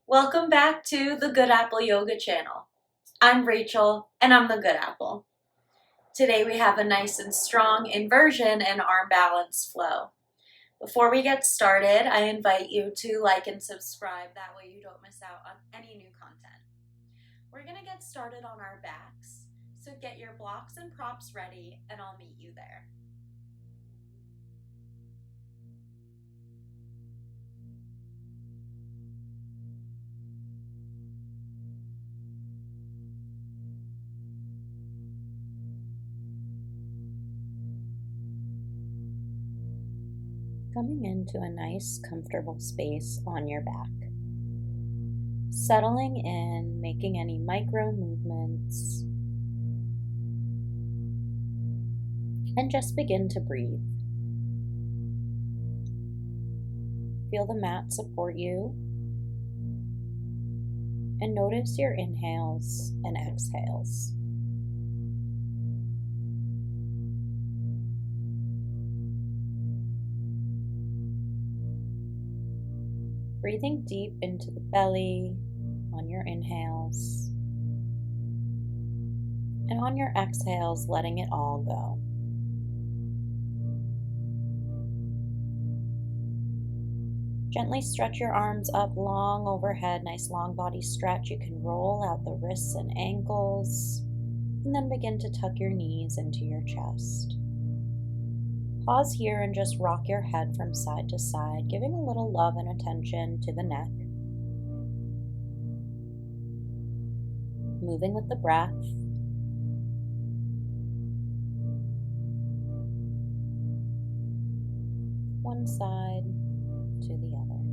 Welcome back to the Good Apple Yoga channel. I'm Rachel, and I'm the Good Apple. Today we have a nice and strong inversion and arm balance flow. Before we get started, I invite you to like and subscribe, that way you don't miss out on any new content. We're going to get started on our backs, so get your blocks and props ready, and I'll meet you there. Coming into a nice, comfortable space on your back. Settling in, making any micro movements, and just begin to breathe. Feel the mat support you, and notice your inhales and exhales. Breathing deep into the belly on your inhales, and on your exhales, letting it all go. Gently stretch your arms up long overhead, nice long body stretch. You can roll out the wrists and ankles, and then begin to tuck your knees into your chest. Pause here and just rock your head from side to side, giving a little love and attention to the neck. Moving with the breath. One side to the other.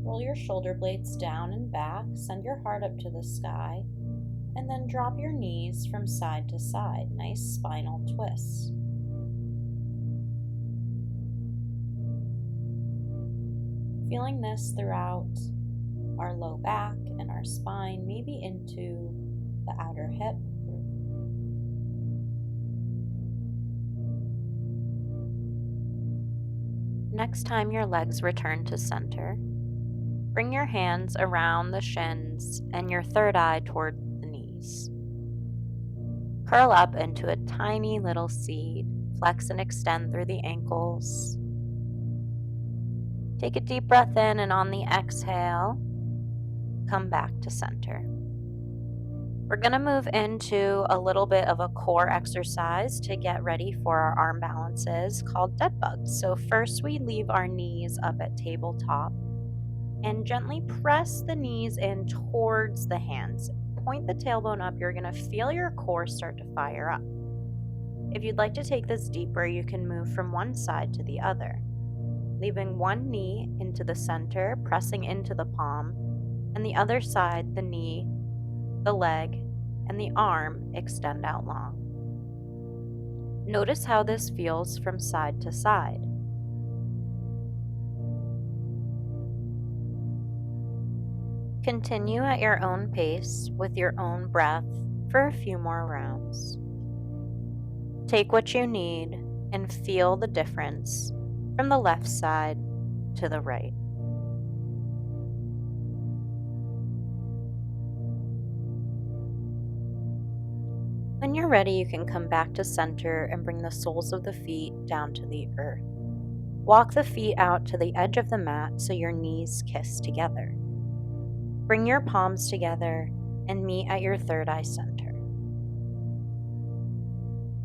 Roll your shoulder blades down and back, send your heart up to the sky, and then drop your knees from side to side. Nice spinal twist. Feeling this throughout our low back and our spine, maybe into the outer hip. Next time your legs return to center, bring your hands around the shins and your third eye toward the knees. Curl up into a tiny little seed. Flex and extend through the ankles. Take a deep breath in, and on the exhale, come back to center. We're going to move into a little bit of a core exercise to get ready for our arm balances called dead bugs. So first we leave our knees up at tabletop and gently press the knees in towards the hands. Point the tailbone up. You're going to feel your core start to fire up. If you'd like to take this deeper, you can move from one side to the other, leaving one knee into the center, pressing into the palm, and the other side, the knee, the leg, and the arm extend out long. Notice how this feels from side to side. Continue at your own pace with your own breath for a few more rounds. Take what you need and feel the difference from the left side to the right. When you're ready, you can come back to center and bring the soles of the feet down to the earth. Walk the feet out to the edge of the mat so your knees kiss together. Bring your palms together and meet at your third eye center.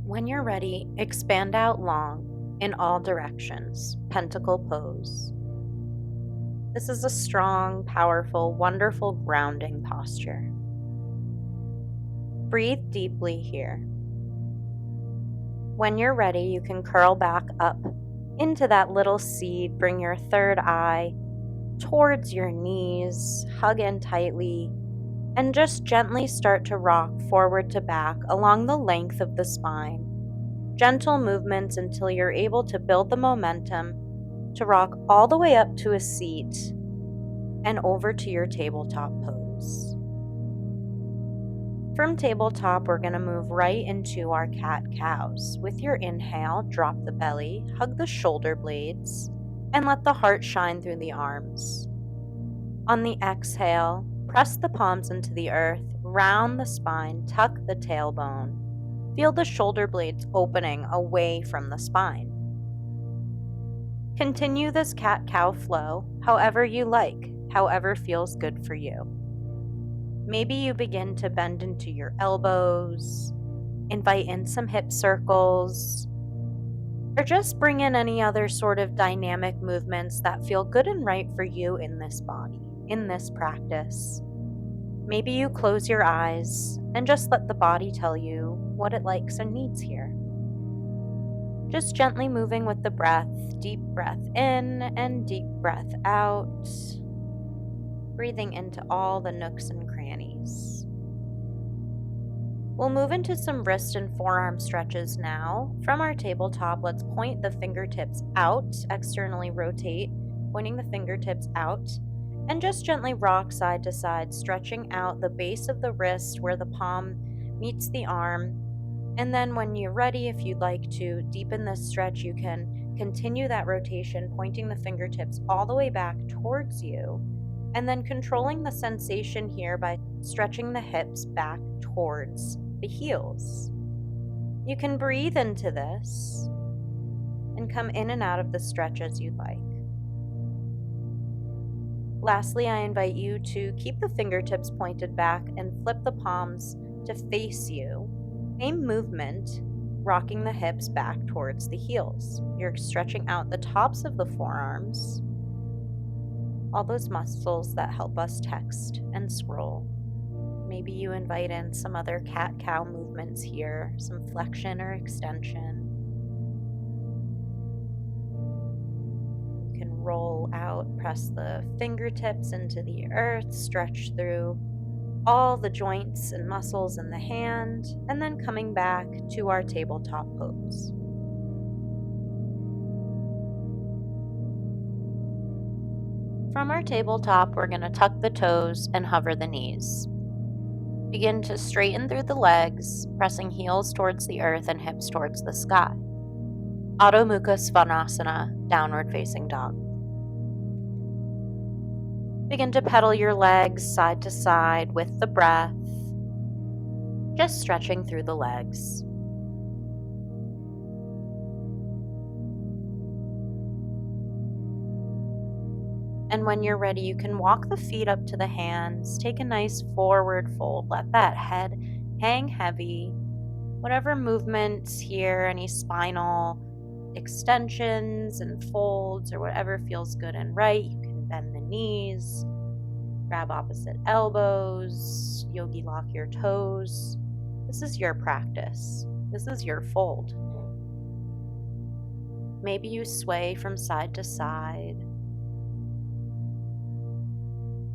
When you're ready, expand out long in all directions, pentacle pose. This is a strong, powerful, wonderful grounding posture. Breathe deeply here. When you're ready, you can curl back up into that little seed. Bring your third eye towards your knees, hug in tightly, and just gently start to rock forward to back along the length of the spine. Gentle movements until you're able to build the momentum to rock all the way up to a seat and over to your tabletop pose. From tabletop, we're going to move right into our cat-cows. With your inhale, drop the belly, hug the shoulder blades, and let the heart shine through the arms. On the exhale, press the palms into the earth, round the spine, tuck the tailbone. Feel the shoulder blades opening away from the spine. Continue this cat-cow flow however you like, however feels good for you. Maybe you begin to bend into your elbows, invite in some hip circles, or just bring in any other sort of dynamic movements that feel good and right for you in this body, in this practice. Maybe you close your eyes and just let the body tell you what it likes and needs here. Just gently moving with the breath, deep breath in and deep breath out, breathing into all the nooks and crannies. We'll move into some wrist and forearm stretches now. From our tabletop, let's point the fingertips out, externally rotate, pointing the fingertips out, and just gently rock side to side, stretching out the base of the wrist where the palm meets the arm. And then when you're ready, if you'd like to deepen this stretch, you can continue that rotation, pointing the fingertips all the way back towards you, and then controlling the sensation here by stretching the hips back towards the heels. You can breathe into this and come in and out of the stretch as you like. Lastly, I invite you to keep the fingertips pointed back and flip the palms to face you. Same movement, rocking the hips back towards the heels. You're stretching out the tops of the forearms, all those muscles that help us text and scroll. Maybe you invite in some other cat-cow movements here, some flexion or extension. You can roll out, press the fingertips into the earth, stretch through all the joints and muscles in the hand, and then coming back to our tabletop pose. From our tabletop, we're going to tuck the toes and hover the knees. Begin to straighten through the legs, pressing heels towards the earth and hips towards the sky. Adho Mukha Svanasana, downward facing dog. Begin to pedal your legs side to side with the breath, just stretching through the legs. And when you're ready, you can walk the feet up to the hands, take a nice forward fold, let that head hang heavy. Whatever movements here, any spinal extensions and folds or whatever feels good and right, you can bend the knees, grab opposite elbows, yogi lock your toes. This is your practice. This is your fold. Maybe you sway from side to side.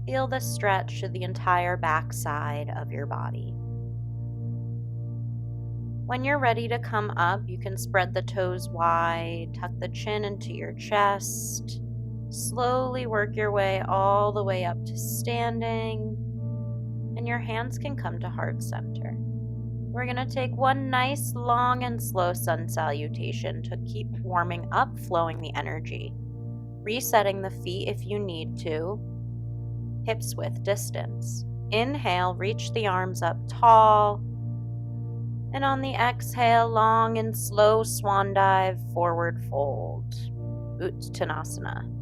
Feel the stretch to the entire back side of your body. When you're ready to come up, you can spread the toes wide, tuck the chin into your chest, slowly work your way all the way up to standing, and your hands can come to heart center. We're going to take one nice, long, and slow sun salutation to keep warming up, flowing the energy. Resetting the feet if you need to, hips width distance. Inhale, reach the arms up tall. And on the exhale, long and slow swan dive, forward fold. Utkatasana.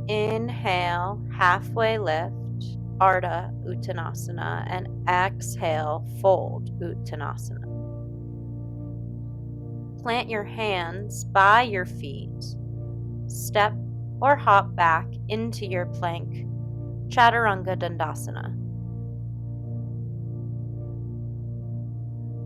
Inhale, halfway lift, Ardha Utkatasana, and exhale, fold Utkatasana. Plant your hands by your feet. Step or hop back into your plank, Chaturanga Dandasana.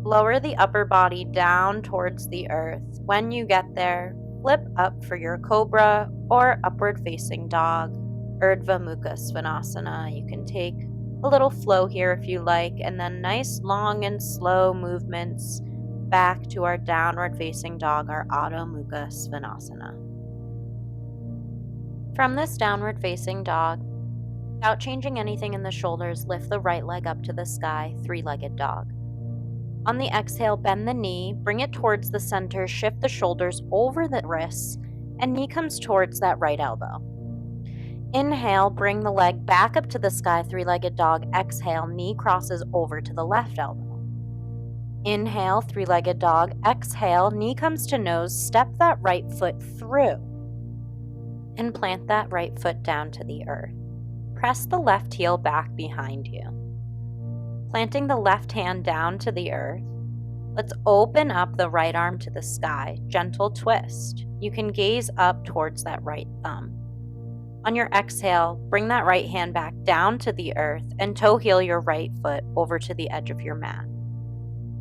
Lower the upper body down towards the earth. When you get there, flip up for your cobra or upward facing dog, Ardha Mukha Svanasana. You can take a little flow here if you like, and then nice long and slow movements back to our downward facing dog, our Adho Mukha Svanasana. From this downward facing dog, without changing anything in the shoulders, lift the right leg up to the sky, three-legged dog. On the exhale, bend the knee, bring it towards the center, shift the shoulders over the wrists, and knee comes towards that right elbow. Inhale, bring the leg back up to the sky, three-legged dog. Exhale, knee crosses over to the left elbow. Inhale, three-legged dog. Exhale, knee comes to nose, step that right foot through, and plant that right foot down to the earth. Press the left heel back behind you. Planting the left hand down to the earth, let's open up the right arm to the sky. Gentle twist. You can gaze up towards that right thumb. On your exhale, bring that right hand back down to the earth and toe heel your right foot over to the edge of your mat.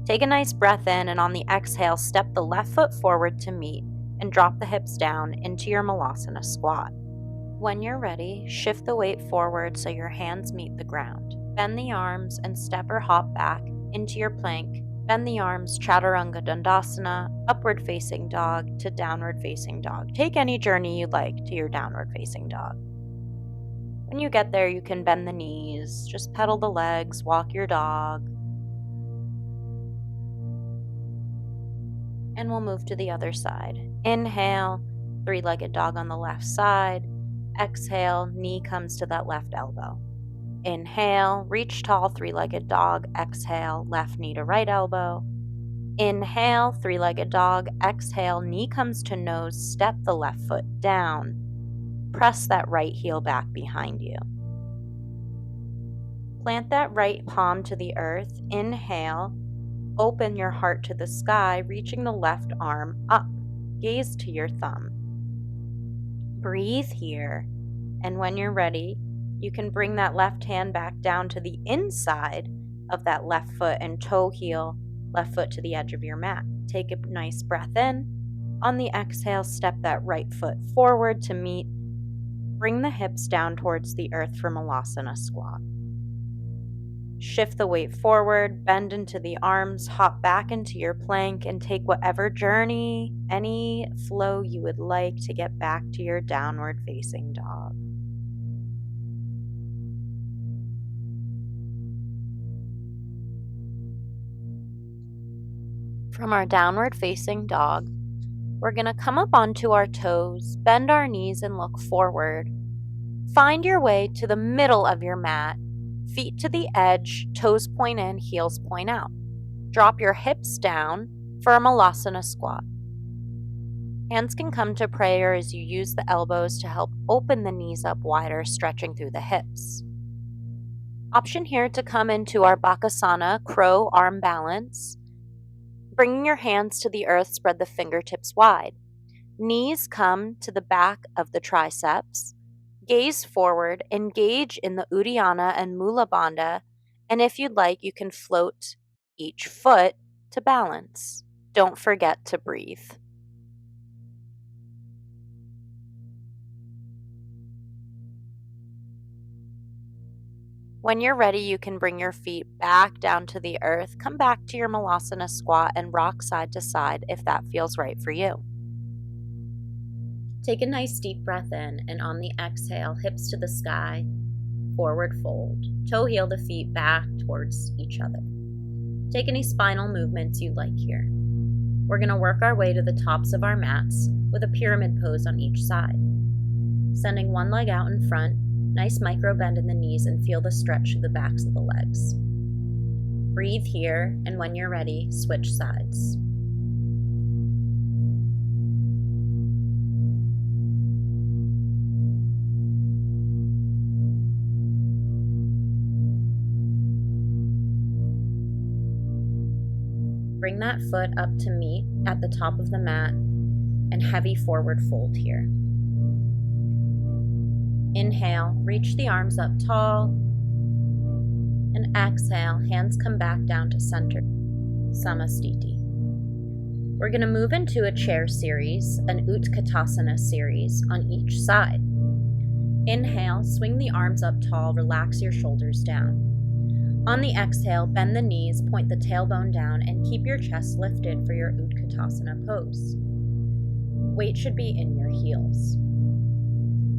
Take a nice breath in, and on the exhale, step the left foot forward to meet and drop the hips down into your Malasana squat. When you're ready, shift the weight forward so your hands meet the ground. Bend the arms and step or hop back into your plank. Bend the arms, Chaturanga Dandasana, upward facing dog to downward facing dog. Take any journey you'd like to your downward facing dog. When you get there, you can bend the knees, just pedal the legs, walk your dog. And we'll move to the other side. Inhale, three-legged dog on the left side. Exhale, knee comes to that left elbow. Inhale, reach tall, three-legged dog. Exhale, left knee to right elbow. Inhale, three-legged dog. Exhale, knee comes to nose, step the left foot down. Press that right heel back behind you. Plant that right palm to the earth. Inhale, open your heart to the sky, reaching the left arm up. Gaze to your thumb. Breathe here, and when you're ready, you can bring that left hand back down to the inside of that left foot and toe heel left foot to the edge of your mat. Take a nice breath in. On the exhale, step that right foot forward to meet. Bring the hips down towards the earth for Malasana squat. Shift the weight forward, bend into the arms, hop back into your plank, and take whatever journey, any flow you would like to get back to your downward facing dog. From our downward facing dog, we're going to come up onto our toes, bend our knees, and look forward. Find your way to the middle of your mat, feet to the edge, toes point in, heels point out. Drop your hips down for a Malasana squat. Hands can come to prayer as you use the elbows to help open the knees up wider, stretching through the hips. Option here to come into our bakasana, crow arm balance. Bringing your hands to the earth, spread the fingertips wide. Knees come to the back of the triceps. Gaze forward, engage in the Uddiyana and Mula Bandha, and if you'd like, you can float each foot to balance. Don't forget to breathe. When you're ready, you can bring your feet back down to the earth, come back to your Malasana squat, and rock side to side if that feels right for you. Take a nice deep breath in, and on the exhale, hips to the sky, forward fold. Toe heel the feet back towards each other. Take any spinal movements you like here. We're going to work our way to the tops of our mats with a pyramid pose on each side. Sending one leg out in front, nice micro bend in the knees, and feel the stretch through the backs of the legs. Breathe here, and when you're ready, switch sides. Bring that foot up to meet at the top of the mat and heavy forward fold here. Inhale, reach the arms up tall, and exhale, hands come back down to center, Samastiti. We're going to move into a chair series, an Utkatasana series on each side. Inhale, swing the arms up tall, relax your shoulders down. On the exhale, bend the knees, point the tailbone down, and keep your chest lifted for your Utkatasana pose. Weight should be in your heels.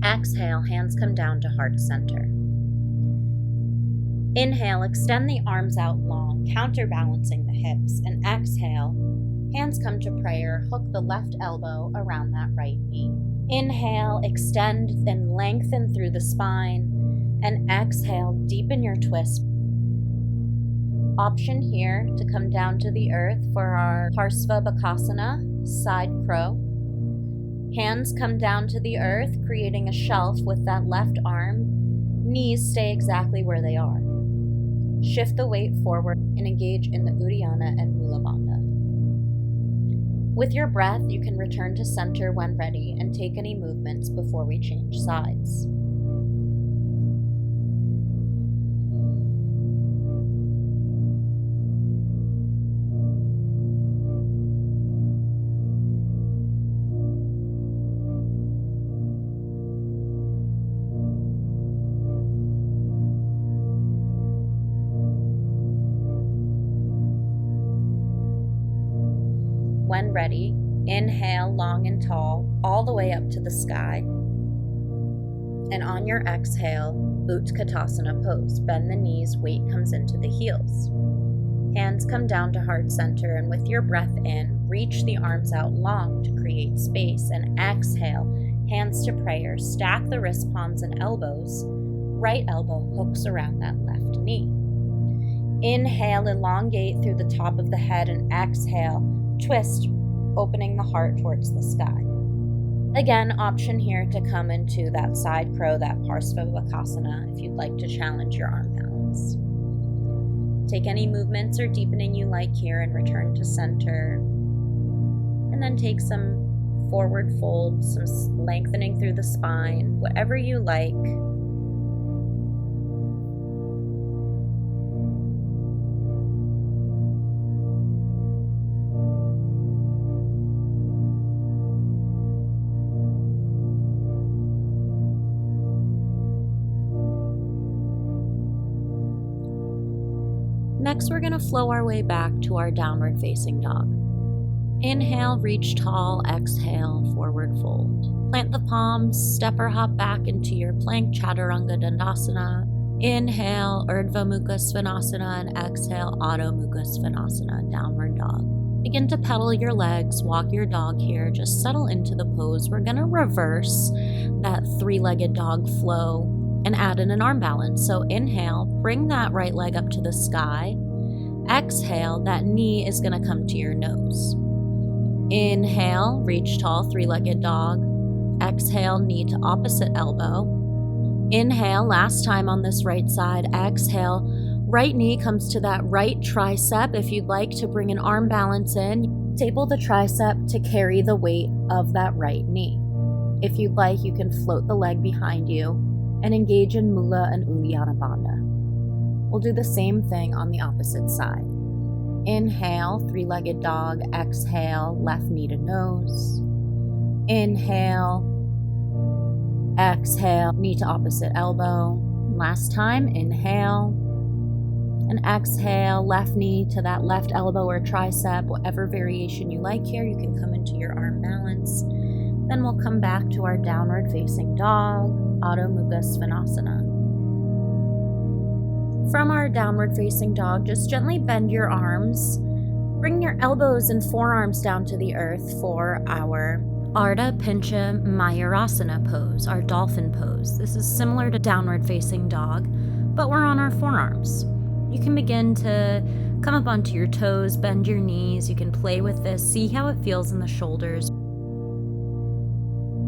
Exhale, hands come down to heart center. Inhale, extend the arms out long, counterbalancing the hips, and exhale, hands come to prayer, hook the left elbow around that right knee. Inhale, extend and lengthen through the spine, and exhale, deepen your twist. Option here to come down to the earth for our bakasana, side crow. Hands come down to the earth, creating a shelf with that left arm. Knees stay exactly where they are. Shift the weight forward and engage in the Uddiyana and Mula Bandha. With your breath, you can return to center when ready and take any movements before we change sides. When ready, inhale long and tall, all the way up to the sky. And on your exhale, Utkatasana pose. Bend the knees, weight comes into the heels. Hands come down to heart center, and with your breath in, reach the arms out long to create space. And exhale, hands to prayer. Stack the wrist palms and elbows. Right elbow hooks around that left knee. Inhale, elongate through the top of the head, and exhale, twist, opening the heart towards the sky. Again, option here to come into that side crow, that bakasana, if you'd like to challenge your arm balance. Take any movements or deepening you like here and return to center. And then take some forward fold, some lengthening through the spine, whatever you like. Next, we're going to flow our way back to our downward facing dog. Inhale, reach tall. Exhale, forward fold. Plant the palms, step or hop back into your plank chaturanga dandasana. Inhale, Ardha mukha svanasana, and exhale, adho mukha svanasana, downward dog. Begin to pedal your legs, walk your dog here, just settle into the pose. We're going to reverse that three-legged dog flow and add in an arm balance. So inhale, bring that right leg up to the sky. Exhale, that knee is going to come to your nose. Inhale, reach tall, three-legged dog. Exhale, knee to opposite elbow. Inhale, last time on this right side. Exhale, right knee comes to that right tricep. If you'd like to bring an arm balance in, table the tricep to carry the weight of that right knee. If you'd like, you can float the leg behind you and engage in Mula and Uddiyana Bandha. We'll do the same thing on the opposite side. Inhale, three-legged dog. Exhale, left knee to nose. Inhale. Exhale, knee to opposite elbow. Last time, inhale. And exhale, left knee to that left elbow or tricep. Whatever variation you like here, you can come into your arm balance. Then we'll come back to our downward facing dog, Adho Mukha Svanasana. From our downward facing dog, just gently bend your arms. Bring your elbows and forearms down to the earth for our Ardha pincha mayurasana pose, our dolphin pose. This is similar to downward facing dog, but we're on our forearms. You can begin to come up onto your toes, bend your knees. You can play with this, see how it feels in the shoulders.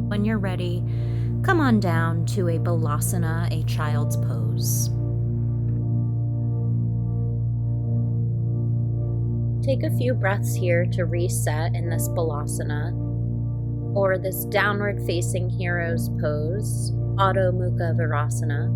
When you're ready, come on down to a Malasana, a child's pose. Take a few breaths here to reset in this Malasana, or this downward facing hero's pose, Adho Mukha Virasana.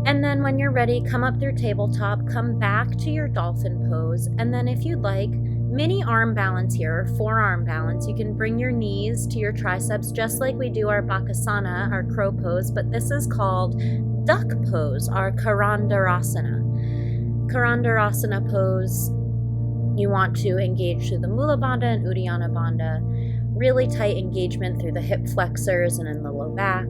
And then when you're ready, come up through tabletop, come back to your dolphin pose, and then if you'd like, mini arm balance here, or forearm balance. You can bring your knees to your triceps just like we do our bakasana, our crow pose, but this is called duck pose, our karandavasana. Karandavasana pose, you want to engage through the Mula Bandha and Uddiyana Bandha, really tight engagement through the hip flexors and in the low back.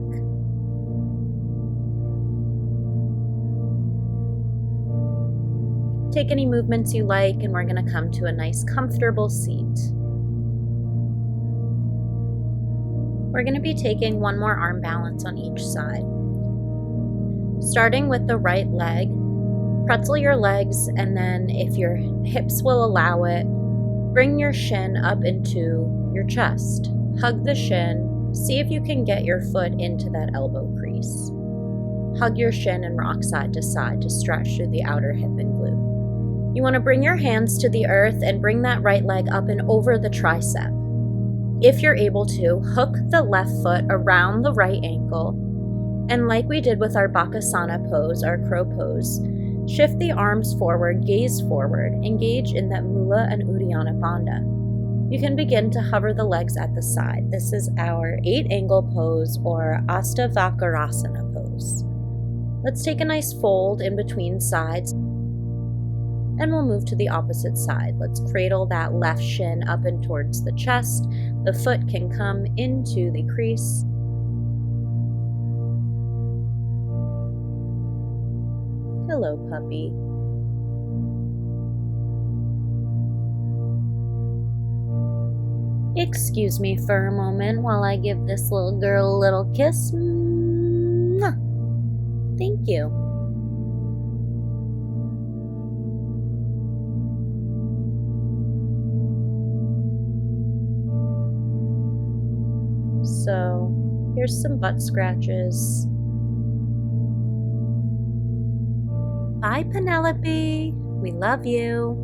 Take any movements you like, and we're going to come to a nice comfortable seat. We're going to be taking one more arm balance on each side. Starting with the right leg, pretzel your legs, and then if your hips will allow it, bring your shin up into your chest. Hug the shin. See if you can get your foot into that elbow crease. Hug your shin and rock side to side to stretch through the outer hip and glute. You want to bring your hands to the earth and bring that right leg up and over the tricep. If you're able to, hook the left foot around the right ankle, and like we did with our bakasana pose, our crow pose, shift the arms forward, gaze forward, engage in that mula and uddiyana bandha. You can begin to hover the legs at the side. This is our 8-angle pose or Astavakarasana pose. Let's take a nice fold in between sides, and we'll move to the opposite side. Let's cradle that left shin up and towards the chest. The foot can come into the crease. Hello, puppy. Excuse me for a moment while I give this little girl a little kiss. Mwah. Thank you. So, here's some butt scratches. Bye, Penelope. We love you.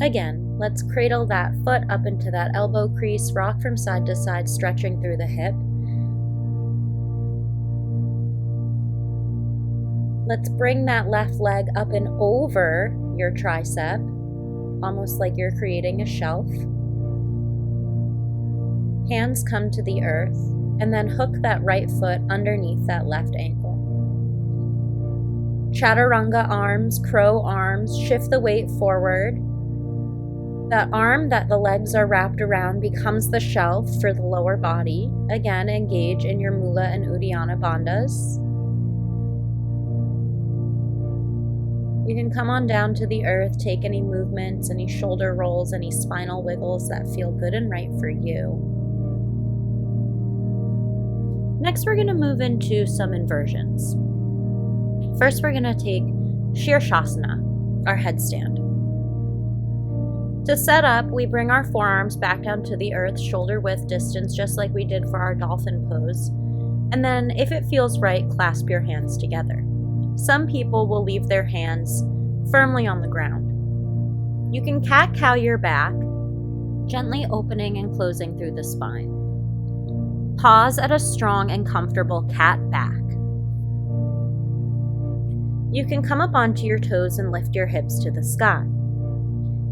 Again, let's cradle that foot up into that elbow crease, rock from side to side, stretching through the hip. Let's bring that left leg up and over your tricep, almost like you're creating a shelf. Hands come to the earth, and then hook that right foot underneath that left ankle. Chaturanga arms, crow arms, shift the weight forward. That arm that the legs are wrapped around becomes the shelf for the lower body. Again, engage in your mula and uddiyana bandhas. You can come on down to the earth, take any movements, any shoulder rolls, any spinal wiggles that feel good and right for you. Next, we're going to move into some inversions. First, we're going to take Sirsasana, our headstand. To set up, we bring our forearms back down to the earth, shoulder width distance, just like we did for our dolphin pose. And then, if it feels right, clasp your hands together. Some people will leave their hands firmly on the ground. You can cat-cow your back, gently opening and closing through the spine. Pause at a strong and comfortable cat back. You can come up onto your toes and lift your hips to the sky.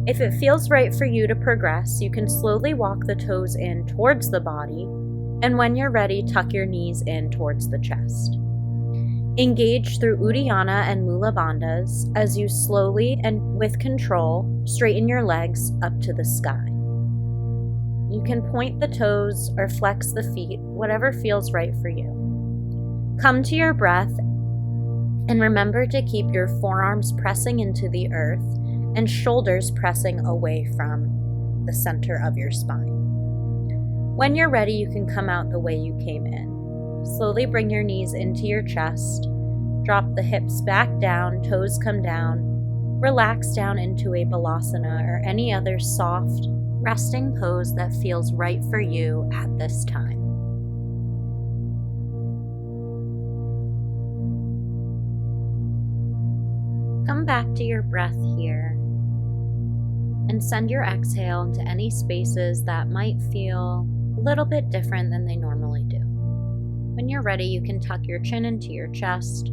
If it feels right for you to progress, you can slowly walk the toes in towards the body, and when you're ready, tuck your knees in towards the chest. Engage through Uddiyana and Mula bandhas as you slowly and with control straighten your legs up to the sky. You can point the toes or flex the feet, whatever feels right for you. Come to your breath and remember to keep your forearms pressing into the earth and shoulders pressing away from the center of your spine. When you're ready, you can come out the way you came in. Slowly bring your knees into your chest, drop the hips back down, toes come down, relax down into a Malasana or any other soft, resting pose that feels right for you at this time. Come back to your breath here and send your exhale into any spaces that might feel a little bit different than they normally do. When you're ready, you can tuck your chin into your chest,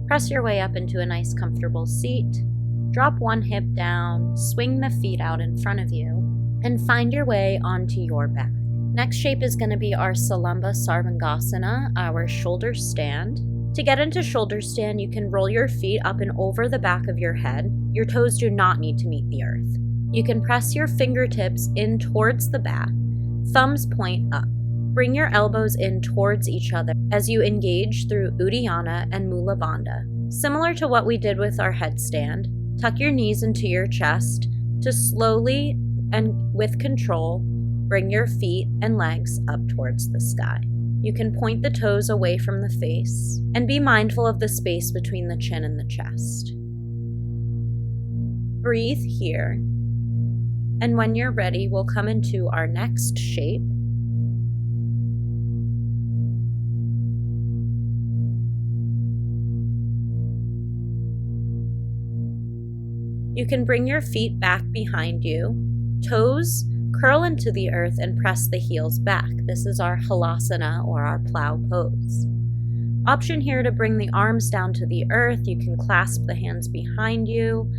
press your way up into a nice comfortable seat, drop one hip down, swing the feet out in front of you, and find your way onto your back. Next shape is going to be our Salamba sarvangasana, our shoulder stand. To get into shoulder stand, you can roll your feet up and over the back of your head. Your toes do not need to meet the earth. You can press your fingertips in towards the back, thumbs point up. Bring your elbows in towards each other as you engage through Uddiyana and Mula bandha. Similar to what we did with our headstand, Tuck your knees into your chest to slowly and with control bring your feet and legs up towards the sky. You can point the toes away from the face and be mindful of the space between the chin and the chest. Breathe here, and when you're ready, we'll come into our next shape. You can bring your feet back behind you, toes curl into the earth and press the heels back. This is our halasana or our plow pose. Option here to bring the arms down to the earth. You can clasp the hands behind you.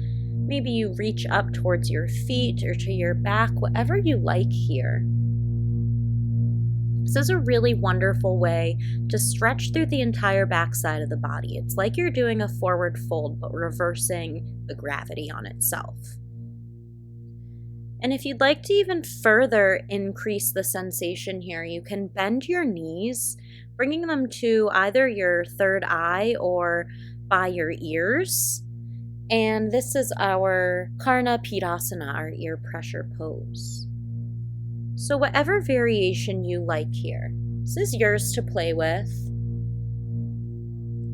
Maybe you reach up towards your feet or to your back, whatever you like here. This is a really wonderful way to stretch through the entire backside of the body. It's like you're doing a forward fold, but reversing the gravity on itself. And if you'd like to even further increase the sensation here, you can bend your knees, bringing them to either your third eye or by your ears. And this is our karnapidasana, our ear pressure pose. So whatever variation you like here, this is yours to play with.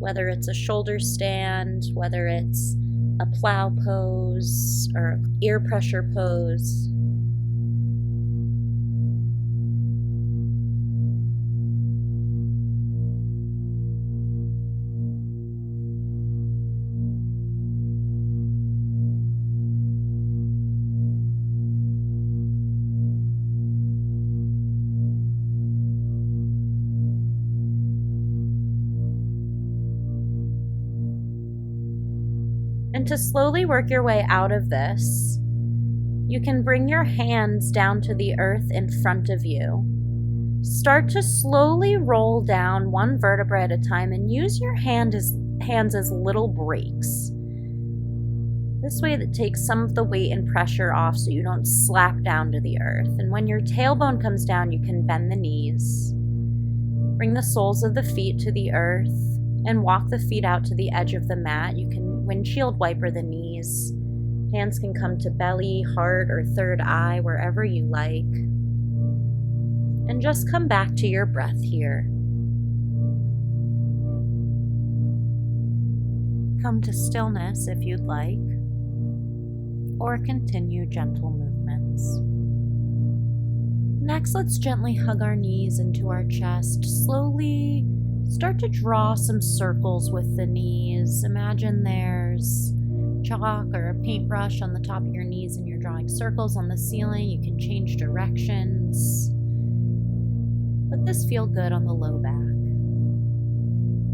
Whether it's a shoulder stand, whether it's a plow pose or ear pressure pose. And to slowly work your way out of this, you can bring your hands down to the earth in front of you. Start to slowly roll down one vertebra at a time and use your hands as little brakes. This way that takes some of the weight and pressure off so you don't slap down to the earth. And when your tailbone comes down, you can bend the knees. Bring the soles of the feet to the earth and walk the feet out to the edge of the mat. You can windshield wiper the knees. Hands can come to belly, heart, or third eye, wherever you like. And just come back to your breath here. Come to stillness if you'd like, or continue gentle movements. Next, let's gently hug our knees into our chest. Slowly start to draw some circles with the knees. Imagine there's chalk or a paintbrush on the top of your knees and you're drawing circles on the ceiling. You can change directions. Let this feel good on the low back.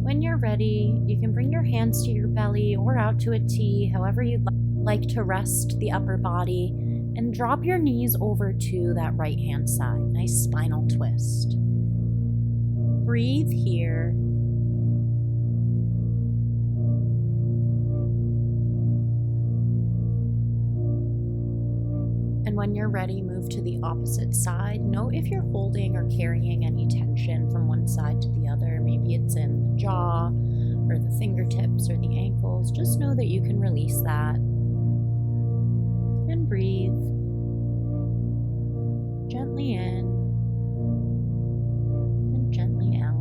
When you're ready, you can bring your hands to your belly or out to a T, however you'd like to rest the upper body, and drop your knees over to that right hand side. Nice spinal twist. Breathe here. And when you're ready, move to the opposite side. Note if you're holding or carrying any tension from one side to the other. Maybe it's in the jaw or the fingertips or the ankles. Just know that you can release that. And breathe. Gently in and gently out.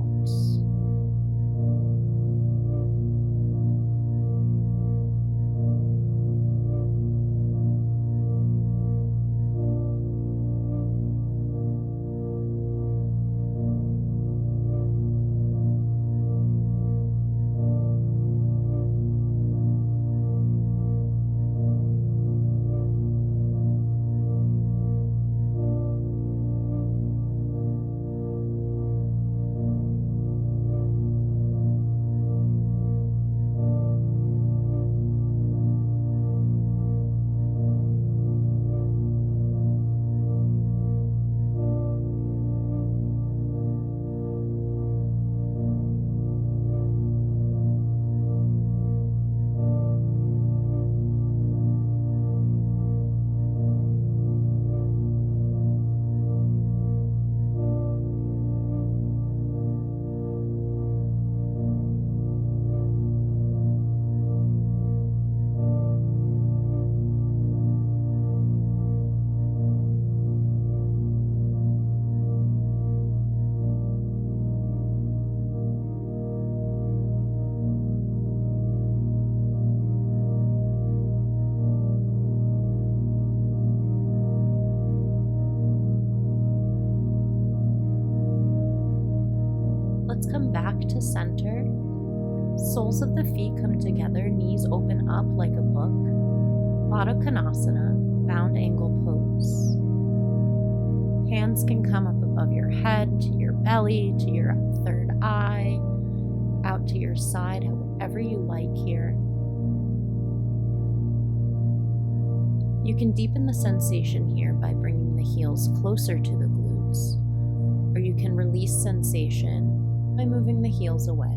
let's come back to center. Soles of the feet come together, knees open up like a book. Utkatasana, bound angle pose. Hands can come up above your head, to your belly, to your third eye, out to your side, however you like here. You can deepen the sensation here by bringing the heels closer to the glutes, or you can release sensation by moving the heels away.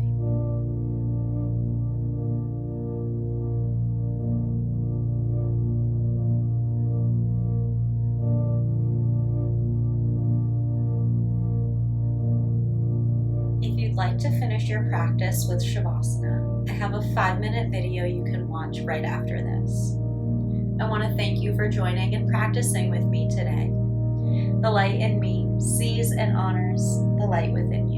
If you'd like to finish your practice with Shavasana, I have a 5-minute video you can watch right after this. I want to thank you for joining and practicing with me today. The light in me sees and honors the light within you.